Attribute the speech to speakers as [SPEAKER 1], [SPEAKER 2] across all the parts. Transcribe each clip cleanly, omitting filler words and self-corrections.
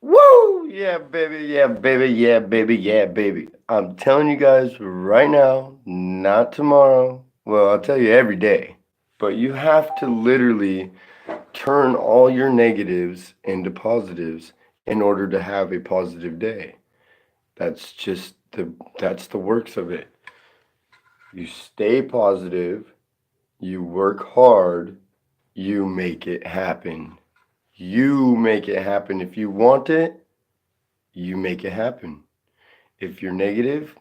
[SPEAKER 1] Woo! Yeah, baby, yeah, baby, yeah, baby, yeah, baby. I'm telling you guys right now, not tomorrow. Well, I'll tell you every day. But you have to literally turn all your negatives into positives in order to have a positive day. That's just that's the works of it. You stay positive, you work hard, you make it happen. You make it happen. If you want it, you make it happen. If you're negative,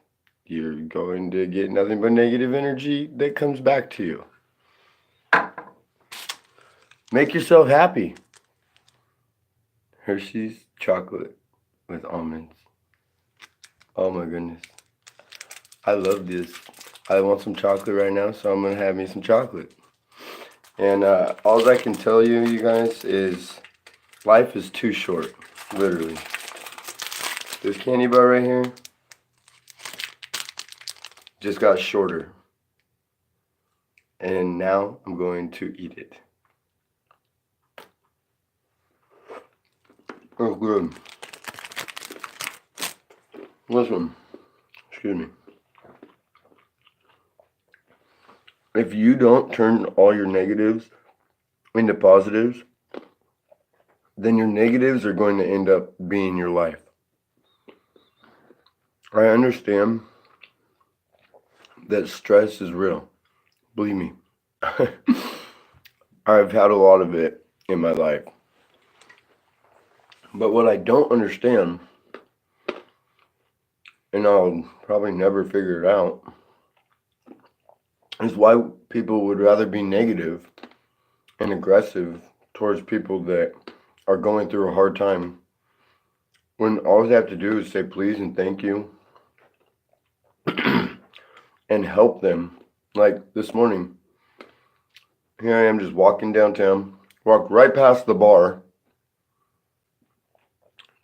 [SPEAKER 1] you're going to get nothing but negative energy that comes back to you. Make yourself happy. Hershey's chocolate with almonds. Oh my goodness. I love this. I want some chocolate right now, so I'm going to have me some chocolate. And all I can tell you, you guys, is life is too short. Literally. This candy bar right here just got shorter. And now I'm going to eat it. Oh, good. Listen, excuse me. If you don't turn all your negatives into positives, then your negatives are going to end up being your life. I understand that stress is real. Believe me. I've had a lot of it in my life. But what I don't understand, and I'll probably never figure it out, is why people would rather be negative and aggressive towards people that are going through a hard time when all they have to do is say please and thank you and help them. Like this morning, here I am just walking downtown, walked right past the bar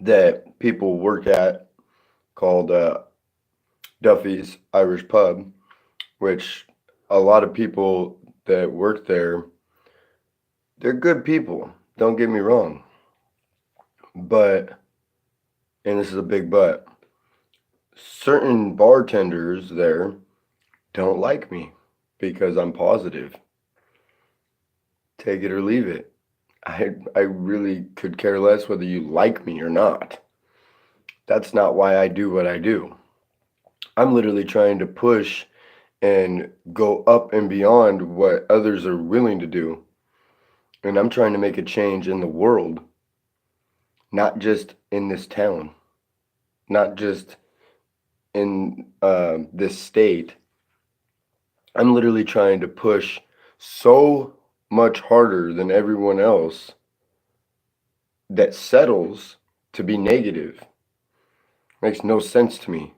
[SPEAKER 1] that people work at called Duffy's Irish Pub, which a lot of people that work there, they're good people, don't get me wrong. But, and this is a big but, certain bartenders there don't like me because I'm positive. Take it or leave it. I really could care less whether you like me or not. That's not why I do what I do. I'm literally trying to push and go up and beyond what others are willing to do. And I'm trying to make a change in the world, not just in this town, not just in this state. I'm literally trying to push so much harder than everyone else that settles to be negative. Makes no sense to me.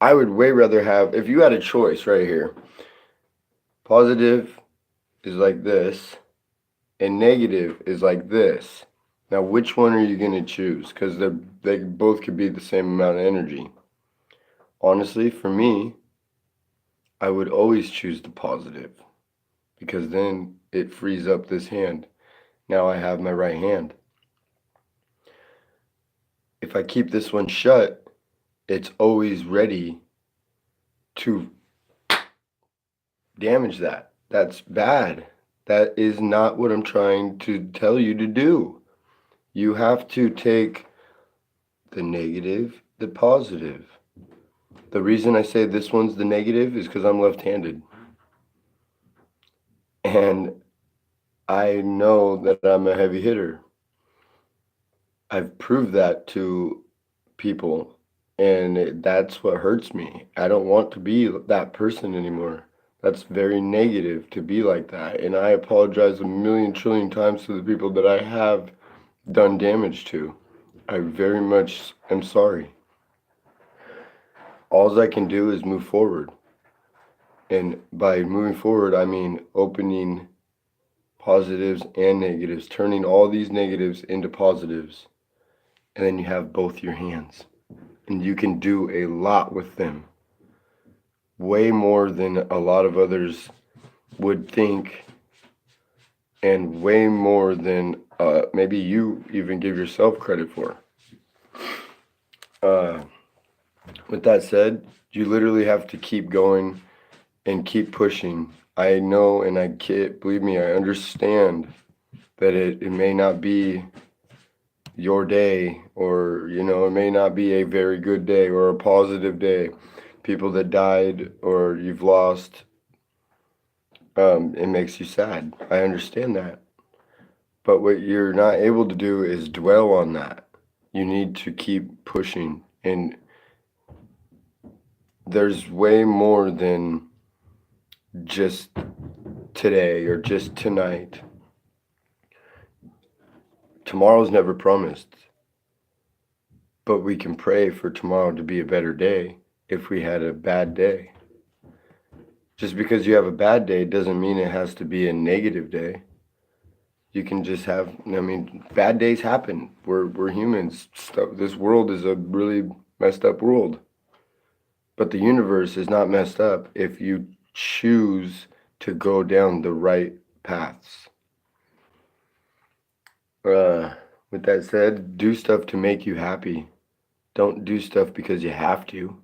[SPEAKER 1] I would way rather have, if you had a choice right here, positive is like this and negative is like this. Now, which one are you going to choose? Because they both could be the same amount of energy. Honestly, for me, I would always choose the positive because then it frees up this hand. Now I have my right hand. If I keep this one shut, it's always ready to damage that. That's bad. That is not what I'm trying to tell you to do. You have to take the negative, the positive. The reason I say this one's the negative is because I'm left-handed. And I know that I'm a heavy hitter. I've proved that to people, and that's what hurts me. I don't want to be that person anymore. That's very negative to be like that. And I apologize a million trillion times to the people that I have done damage to. I very much am sorry. All I can do is move forward. And by moving forward, I mean opening positives and negatives, turning all these negatives into positives. And then you have both your hands. And you can do a lot with them. Way more than a lot of others would think. And way more than maybe you even give yourself credit for. Uh, with that said, you literally have to keep going and keep pushing. I know and I can't, believe me, I understand that it may not be your day, or it may not be a very good day or a positive day. People that died or you've lost, it makes you sad. I understand that. But what you're not able to do is dwell on that. You need to keep pushing. And there's way more than just today or just tonight. Tomorrow's never promised. But we can pray for tomorrow to be a better day if we had a bad day. Just because you have a bad day doesn't mean it has to be a negative day. You can just have, bad days happen. We're humans. This world is a really messed up world. But the universe is not messed up if you choose to go down the right paths. With that said, do stuff to make you happy. Don't do stuff because you have to.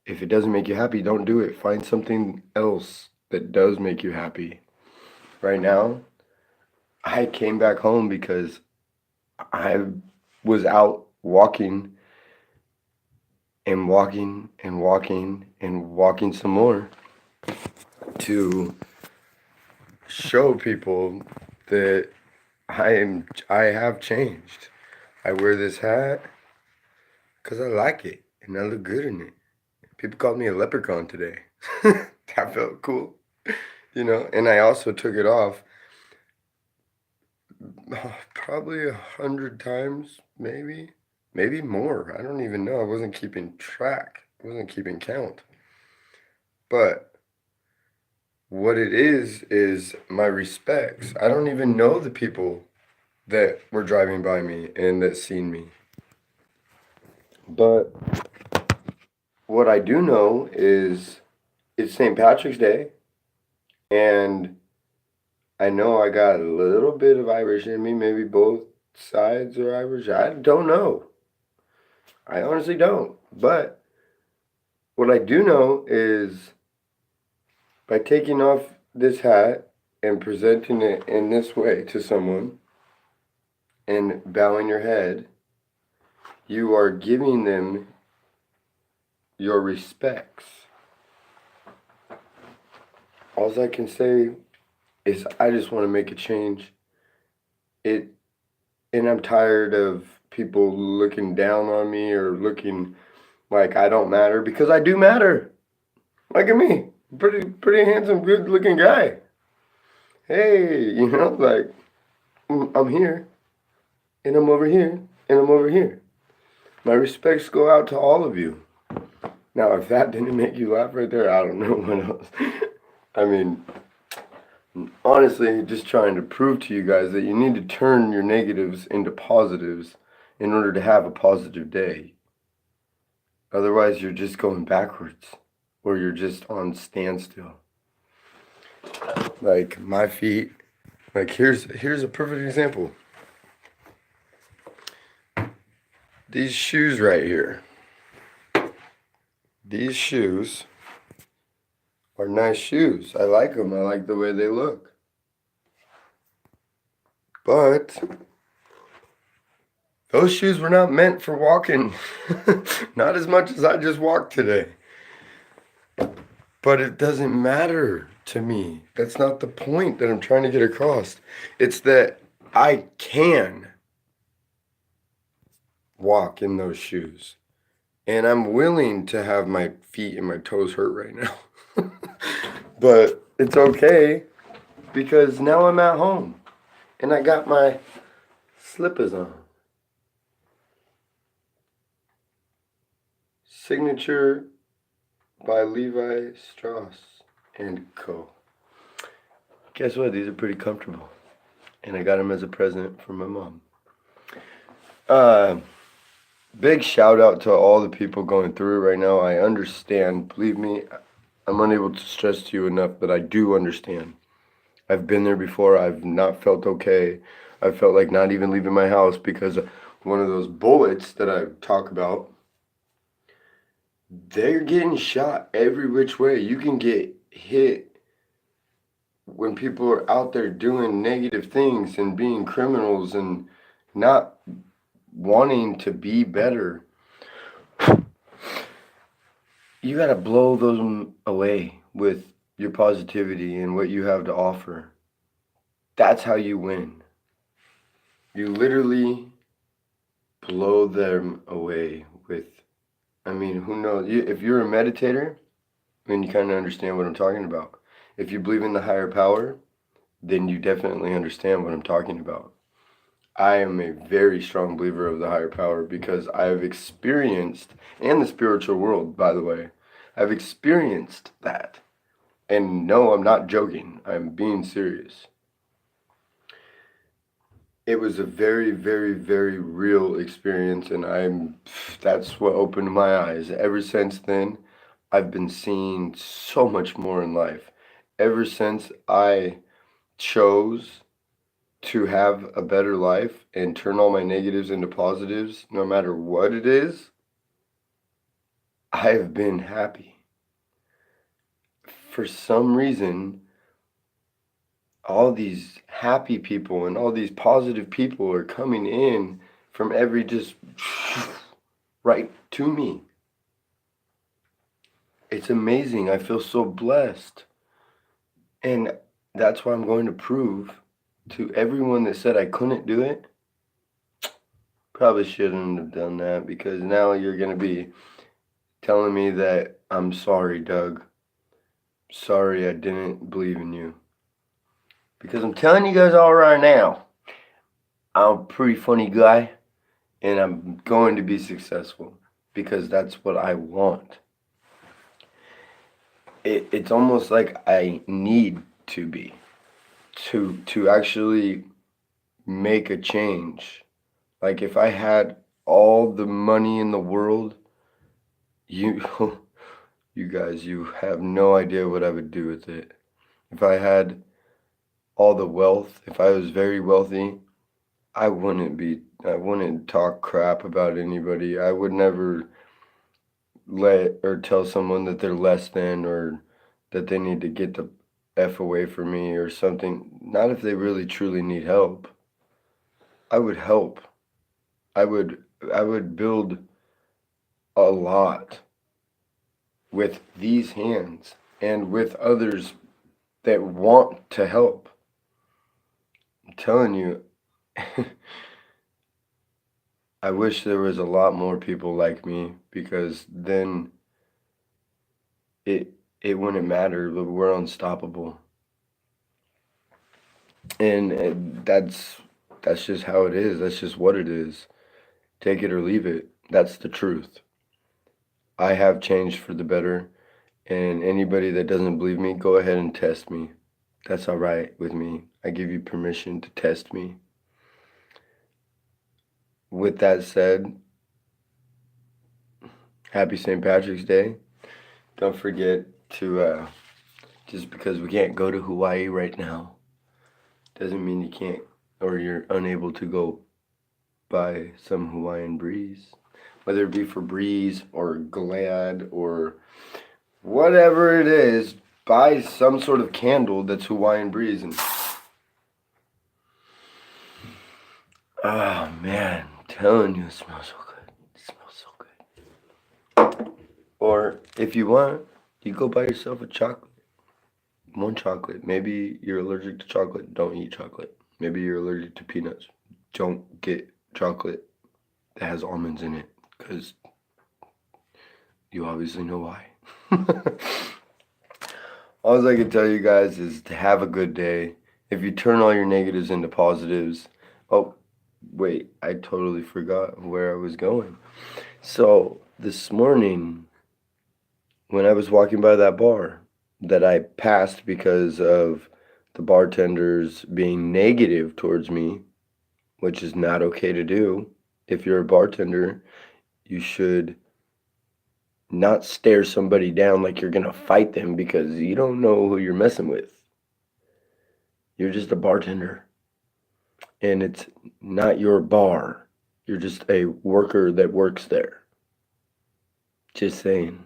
[SPEAKER 1] If it doesn't make you happy, don't do it. Find something else that does make you happy. Right now, I came back home because I was out walking and walking and walking and walking some more to show people that I have changed. I wear this hat because I like it and I look good in it. People called me a leprechaun today. That felt cool, and I also took it off probably 100 times, maybe more. I don't even know. I wasn't keeping track. I wasn't keeping count. But what it is my respects. I don't even know the people that were driving by me and that seen me. But what I do know is it's St. Patrick's Day, and I know I got a little bit of Irish in me. Maybe both sides are Irish. I don't know. I honestly don't. But what I do know is by taking off this hat and presenting it in this way to someone and bowing your head, you are giving them your respects. All I can say is I just want to make a change. And I'm tired of people looking down on me or looking like I don't matter, because I do matter. Look at me. Pretty handsome, good looking guy. Hey, I'm here, and I'm over here, and I'm over here. My respects go out to all of you. Now, if that didn't make you laugh right there, I don't know what else. I mean, honestly, just trying to prove to you guys that you need to turn your negatives into positives in order to have a positive day. Otherwise, you're just going backwards, or you're just on standstill. Like my feet, here's a perfect example. These shoes right here. These shoes are nice shoes. I like them. I like the way they look. But those shoes were not meant for walking. Not as much as I just walked today. But it doesn't matter to me. That's not the point that I'm trying to get across. It's that I can walk in those shoes. And I'm willing to have my feet and my toes hurt right now. But it's okay, because now I'm at home and I got my slippers on. Signature by Levi Strauss & Co. Guess what? These are pretty comfortable. And I got them as a present from my mom. Big shout out to all the people going through it right now. I understand. Believe me, I'm unable to stress to you enough that I do understand. I've been there before. I've not felt okay. I felt like not even leaving my house because one of those bullets that I talk about they're getting shot every which way. You can get hit when people are out there doing negative things and being criminals and not wanting to be better. You got to blow those away with your positivity and what you have to offer. That's how you win. You literally blow them away with, I mean, who knows? If you're a meditator, then you kind of understand what I'm talking about. If you believe in the higher power, then you definitely understand what I'm talking about. I am a very strong believer of the higher power because I have experienced, and the spiritual world, by the way, I've experienced that. And no, I'm not joking. I'm being serious. It was a very, very, very real experience, and that's what opened my eyes. Ever since then, I've been seeing so much more in life. Ever since I chose to have a better life and turn all my negatives into positives, no matter what it is, I have been happy. For some reason, all these happy people and all these positive people are coming in from every just right to me. It's amazing. I feel so blessed. And that's why I'm going to prove to everyone that said I couldn't do it, probably shouldn't have done that, because now you're going to be telling me that I'm sorry, Doug. Sorry I didn't believe in you. Because I'm telling you guys all right now, I'm a pretty funny guy and I'm going to be successful because that's what I want. It's almost like I need to be to actually make a change. Like if I had all the money in the world, you you guys, you have no idea what I would do with it. If I had all the wealth, if I was very wealthy, I wouldn't talk crap about anybody. I would never let or tell someone that they're less than or that they need to get the F away from me or something. Not if they really truly need help. I would help. I would I would build a lot with these hands and with others that want to help. I'm telling you, I wish there was a lot more people like me because then it it wouldn't matter. We're unstoppable, and that's just how it is. That's just what it is. Take it or leave it. That's the truth. I have changed for the better, and anybody that doesn't believe me, go ahead and test me. That's all right with me. I give you permission to test me. With that said, happy St. Patrick's Day. Don't forget to, just because we can't go to Hawaii right now, doesn't mean you can't or you're unable to go buy some Hawaiian breeze. Whether it be for breeze or glad or whatever it is, buy some sort of candle that's Hawaiian breeze. And oh man, I'm telling you, it smells so good. It smells so good. Or if you want, you go buy yourself a chocolate. One chocolate. Maybe you're allergic to chocolate. Don't eat chocolate. Maybe you're allergic to peanuts. Don't get chocolate that has almonds in it, because you obviously know why. All I can tell you guys is to have a good day. If you turn all your negatives into positives. Oh, wait, I totally forgot where I was going. So, this morning, when I was walking by that bar that I passed because of the bartenders being negative towards me, which is not okay to do. If you're a bartender, you should not stare somebody down like you're gonna fight them because you don't know who you're messing with. You're just a bartender, and it's not your bar. You're just a worker that works there. Just saying.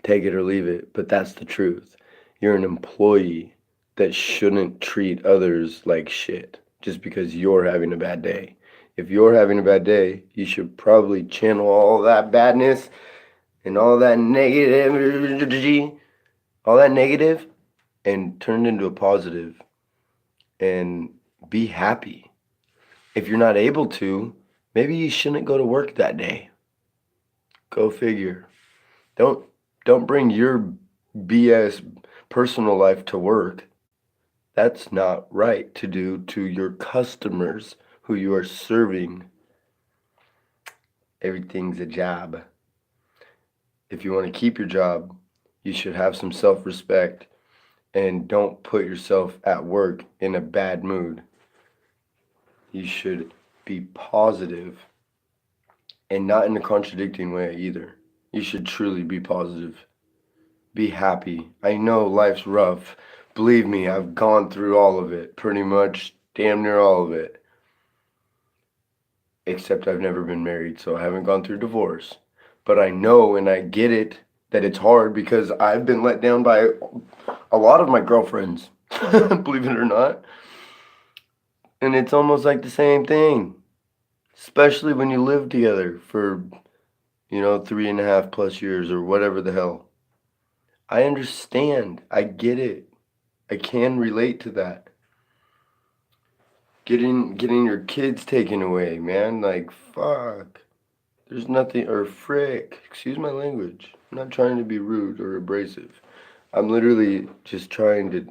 [SPEAKER 1] Take it or leave it, but that's the truth. You're an employee that shouldn't treat others like shit just because you're having a bad day. If you're having a bad day, you should probably channel all that badness and all that negative energy, all that negative, and turn it into a positive and be happy. If you're not able to, maybe you shouldn't go to work that day. Go figure. Don't don't bring your BS personal life to work. That's not right to do to your customers who you are serving. Everything's a job. If you want to keep your job, you should have some self-respect and don't put yourself at work in a bad mood. You should be positive and not in a contradicting way either. You should truly be positive. Be happy. I know life's rough. Believe me, I've gone through all of it, pretty much damn near all of it. Except I've never been married, so I haven't gone through divorce. But I know and I get it that it's hard because I've been let down by a lot of my girlfriends, believe it or not. And it's almost like the same thing, especially when you live together for, 3.5 plus years or whatever the hell. I understand. I get it. I can relate to that. Getting your kids taken away, man. Like, fuck. There's nothing, or frick. Excuse my language. I'm not trying to be rude or abrasive. I'm literally just pretty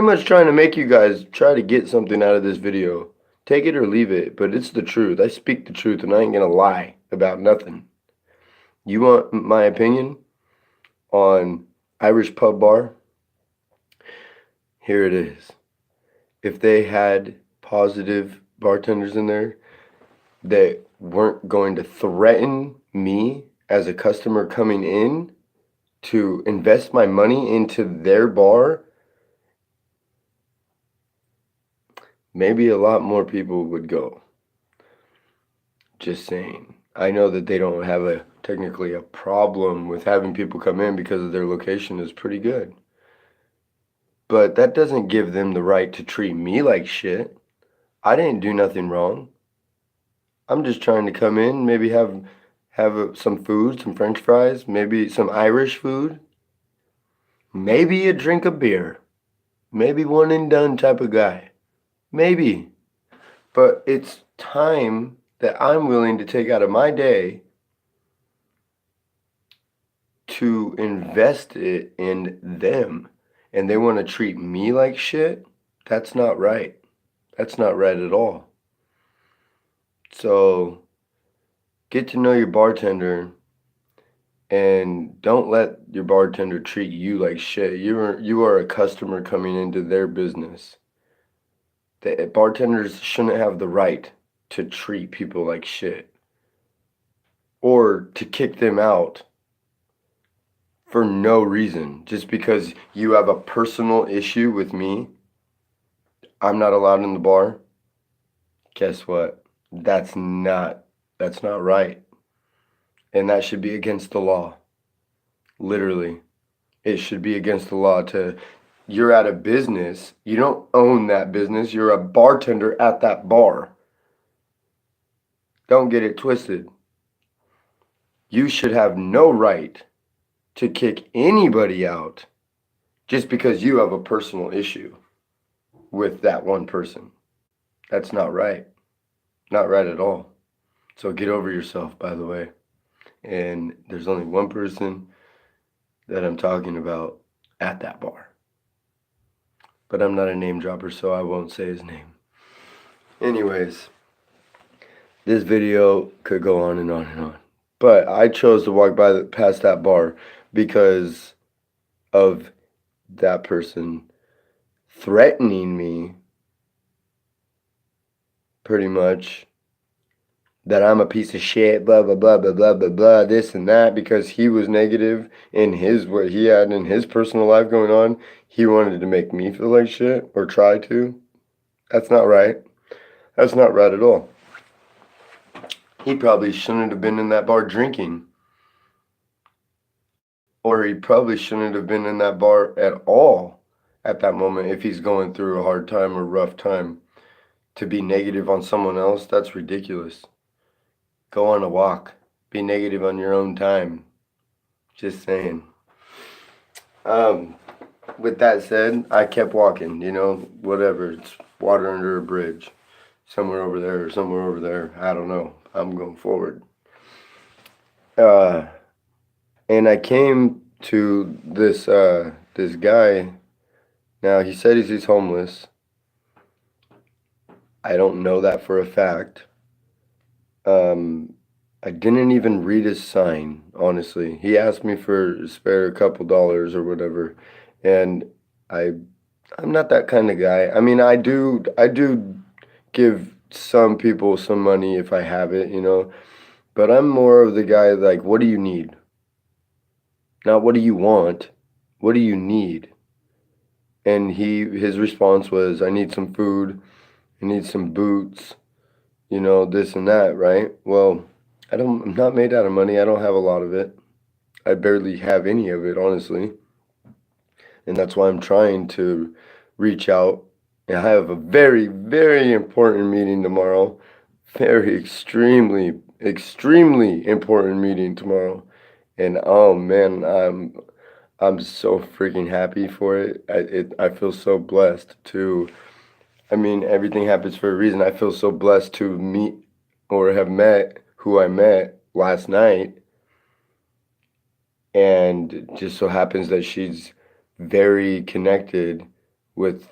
[SPEAKER 1] much trying to make you guys try to get something out of this video. Take it or leave it, but it's the truth. I speak the truth and I ain't gonna lie about nothing. You want my opinion on Irish pub bar? Here it is. If they had positive bartenders in there that weren't going to threaten me as a customer coming in to invest my money into their bar, maybe a lot more people would go. Just saying. I know that they don't have technically a problem with having people come in because their location is pretty good. But that doesn't give them the right to treat me like shit. I didn't do nothing wrong. I'm just trying to come in, maybe have some food, some French fries, maybe some Irish food, maybe a drink of beer, maybe one and done type of guy. Maybe. But it's time that I'm willing to take out of my day to invest it in them. And they want to treat me like shit? That's not right. That's not right at all. So get to know your bartender and don't let your bartender treat you like shit. You are a customer coming into their business. The bartenders shouldn't have the right to treat people like shit or to kick them out for no reason. Just because you have a personal issue with me, I'm not allowed in the bar. Guess what? That's not right. And that should be against the law. Literally. It should be against the law you're at a business. You don't own that business. You're a bartender at that bar. Don't get it twisted. You should have no right to kick anybody out just because you have a personal issue with that one person. That's not right. Not right at all. So get over yourself, by the way. And there's only one person that I'm talking about at that bar. But I'm not a name dropper, so I won't say his name. Anyways, this video could go on and on and on. But I chose to walk past that bar because of that person threatening me, pretty much, that I'm a piece of shit, blah, blah, blah, blah, blah, blah, blah, this and that, because he was negative in what he had in his personal life going on. He wanted to make me feel like shit, or try to. That's not right. That's not right at all. He probably shouldn't have been in that bar drinking. or he probably shouldn't have been in that bar at all at that moment if he's going through a hard time or rough time. To be negative on someone else, that's ridiculous. Go on a walk. Be negative on your own time. Just saying. Um, with that said, I kept walking, whatever. It's water under a bridge. Somewhere over there or somewhere over there. I don't know. I'm going forward. Uh, and I came to this guy. Now he said he's homeless. I don't know that for a fact. I didn't even read his sign, honestly. He asked me for spare a couple dollars or whatever, and I I'm not that kind of guy. I mean, I do give some people some money if I have it, but I'm more of the guy like, what do you need? Not what do you want? What do you need? And his response was, I need some food, I need some boots, this and that, right? Well, I'm not made out of money. I don't have a lot of it. I barely have any of it, honestly. And that's why I'm trying to reach out. And I have a very, very important meeting tomorrow. Very extremely important meeting tomorrow. And oh man, I'm so freaking happy for it. I feel so blessed to. I mean, everything happens for a reason. I feel so blessed to meet or have met who I met last night. And it just so happens that she's very connected with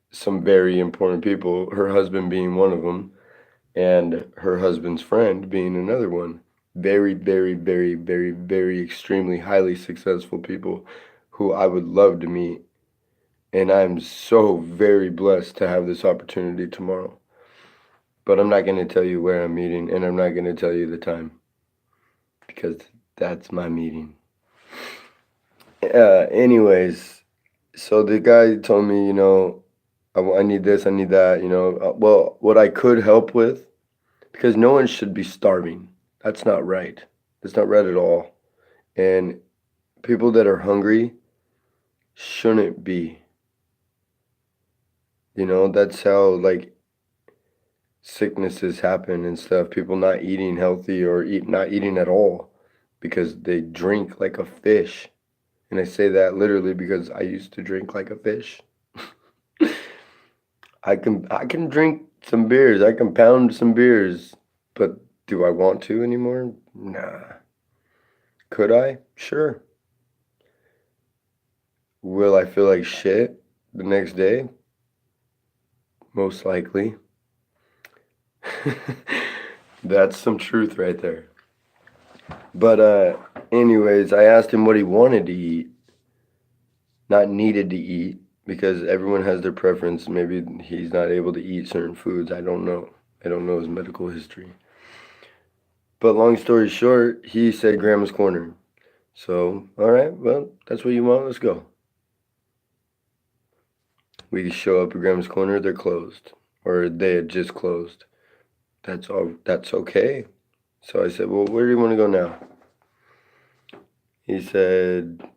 [SPEAKER 1] some very important people, her husband being one of them, and her husband's friend being another one. Very, very, very, very, very extremely highly successful people who I would love to meet. And I'm so very blessed to have this opportunity tomorrow. But I'm not going to tell you where I'm meeting, and I'm not going to tell you the time because that's my meeting. Anyways, so the guy told me, I need this, I need that, well, what I could help with, because no one should be starving. That's not right. That's not right at all. And people that are hungry shouldn't be. That's how, like, sicknesses happen and stuff. People not eating healthy or not eating at all because they drink like a fish. And I say that literally because I used to drink like a fish. I can drink some beers. I can pound some beers, but do I want to anymore? Nah. Could I? Sure. Will I feel like shit the next day? Most likely. That's some truth right there. But anyways, I asked him what he wanted to eat, not needed to eat, because everyone has their preference. Maybe he's not able to eat certain foods. I don't know. I don't know his medical history. But long story short, he said Grandma's Corner. So, all right, well, that's what you want. Let's go. We show up at Grandma's Corner. They're closed, or they had just closed. That's all. That's okay. So I said, well, where do you want to go now? He said,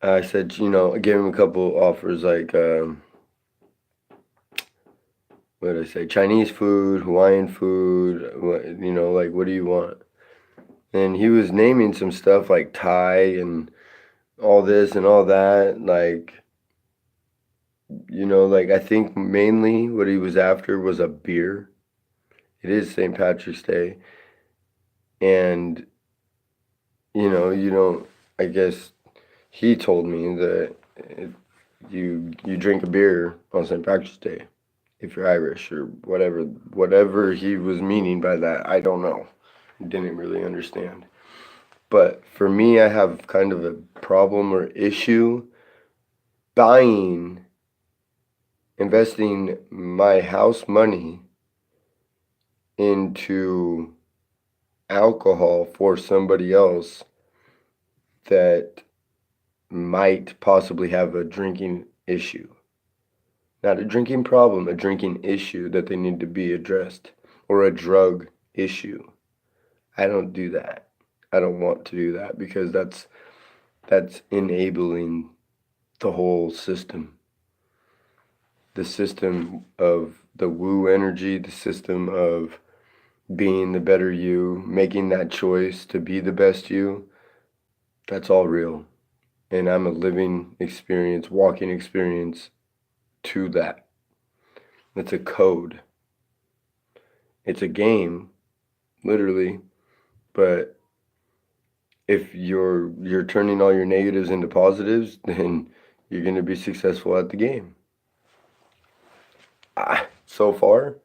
[SPEAKER 1] I said, I gave him a couple offers like, what did I say? Chinese food, Hawaiian food, like, what do you want? And he was naming some stuff like Thai and all this and all that. Like, like I think mainly what he was after was a beer. It is St. Patrick's Day. And, you don't, I guess he told me that you drink a beer on St. Patrick's Day if you're Irish or whatever he was meaning by that. I don't know. Didn't really understand. But for me, I have kind of a problem or issue investing my house money into alcohol for somebody else that might possibly have a drinking issue. Not a drinking problem, a drinking issue that they need to be addressed, or a drug issue. I don't do that. I don't want to do that because that's enabling the whole system. The system of the woo energy, the system of being the better you, making that choice to be the best you, that's all real. And I'm a living experience, walking experience to that. It's a code. It's a game, literally, but if you're turning all your negatives into positives, then you're going to be successful at the game. So far,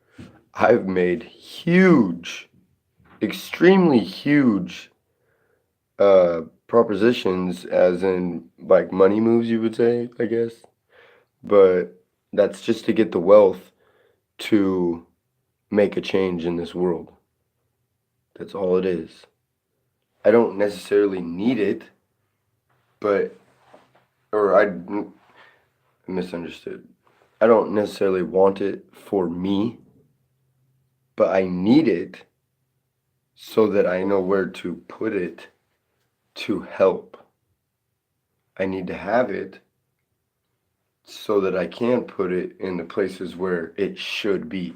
[SPEAKER 1] I've made huge, extremely huge propositions, as in like money moves, you would say, I guess. But that's just to get the wealth to make a change in this world. That's all it is. I don't necessarily need it, but, or I misunderstood. I don't necessarily want it for me, but I need it so that I know where to put it to help. I need to have it so that I can put it in the places where it should be.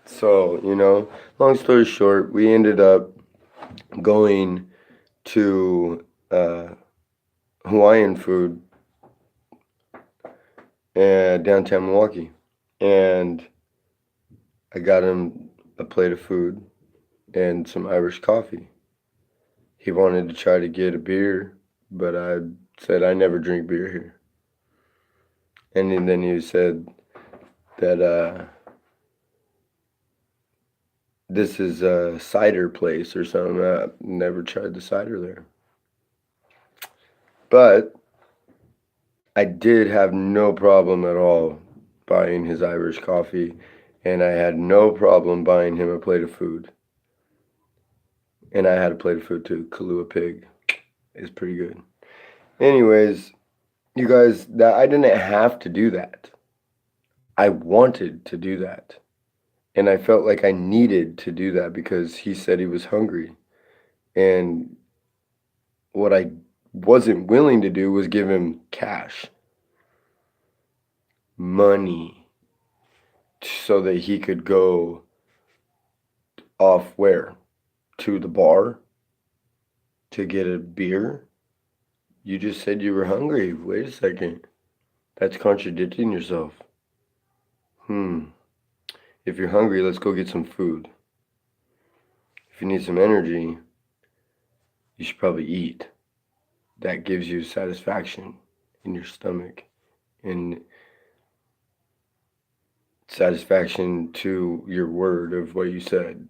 [SPEAKER 1] So, long story short, we ended up going to Hawaiian Food downtown Milwaukee. And I got him a plate of food and some Irish coffee. He wanted to try to get a beer, but I said I never drink beer here. And then he said that this is a cider place or something. I never tried the cider there. But I did have no problem at all buying his Irish coffee, and I had no problem buying him a plate of food. And I had a plate of food too. Kahlua pig is pretty good. Anyways, you guys, that I didn't have to do that. I wanted to do that. And I felt like I needed to do that because he said he was hungry. And what I wasn't willing to do was give him cash, money, so that he could go off where? To the bar to get a beer? You just said you were hungry. Wait a second. That's contradicting yourself. If you're hungry, let's go get some food. If you need some energy, you should probably eat. That gives you satisfaction in your stomach and satisfaction to your word of what you said.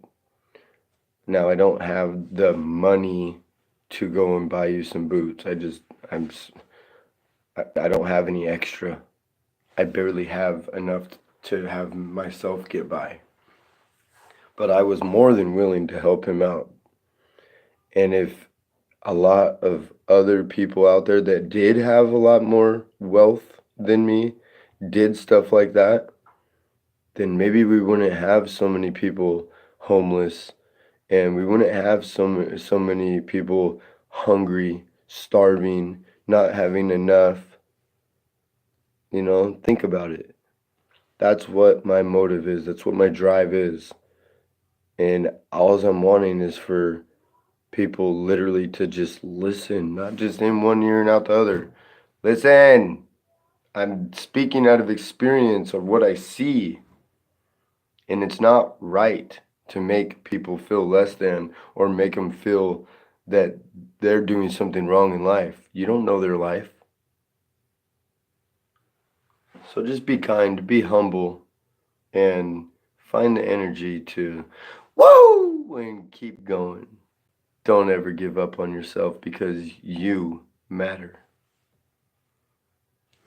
[SPEAKER 1] Now, I don't have the money to go and buy you some boots. I don't have any extra. I barely have enough to have myself get by. But I was more than willing to help him out. And if a lot of other people out there that did have a lot more wealth than me did stuff like that, then maybe we wouldn't have so many people homeless, and we wouldn't have so many people hungry, starving, not having enough. Think about it. That's what my motive is. That's what my drive is. And all I'm wanting is for people literally to just listen, not just in one ear and out the other. Listen. I'm speaking out of experience of what I see. And it's not right to make people feel less than or make them feel that they're doing something wrong in life. You don't know their life. So just be kind, be humble, and find the energy to woo and keep going. Don't ever give up on yourself because you matter.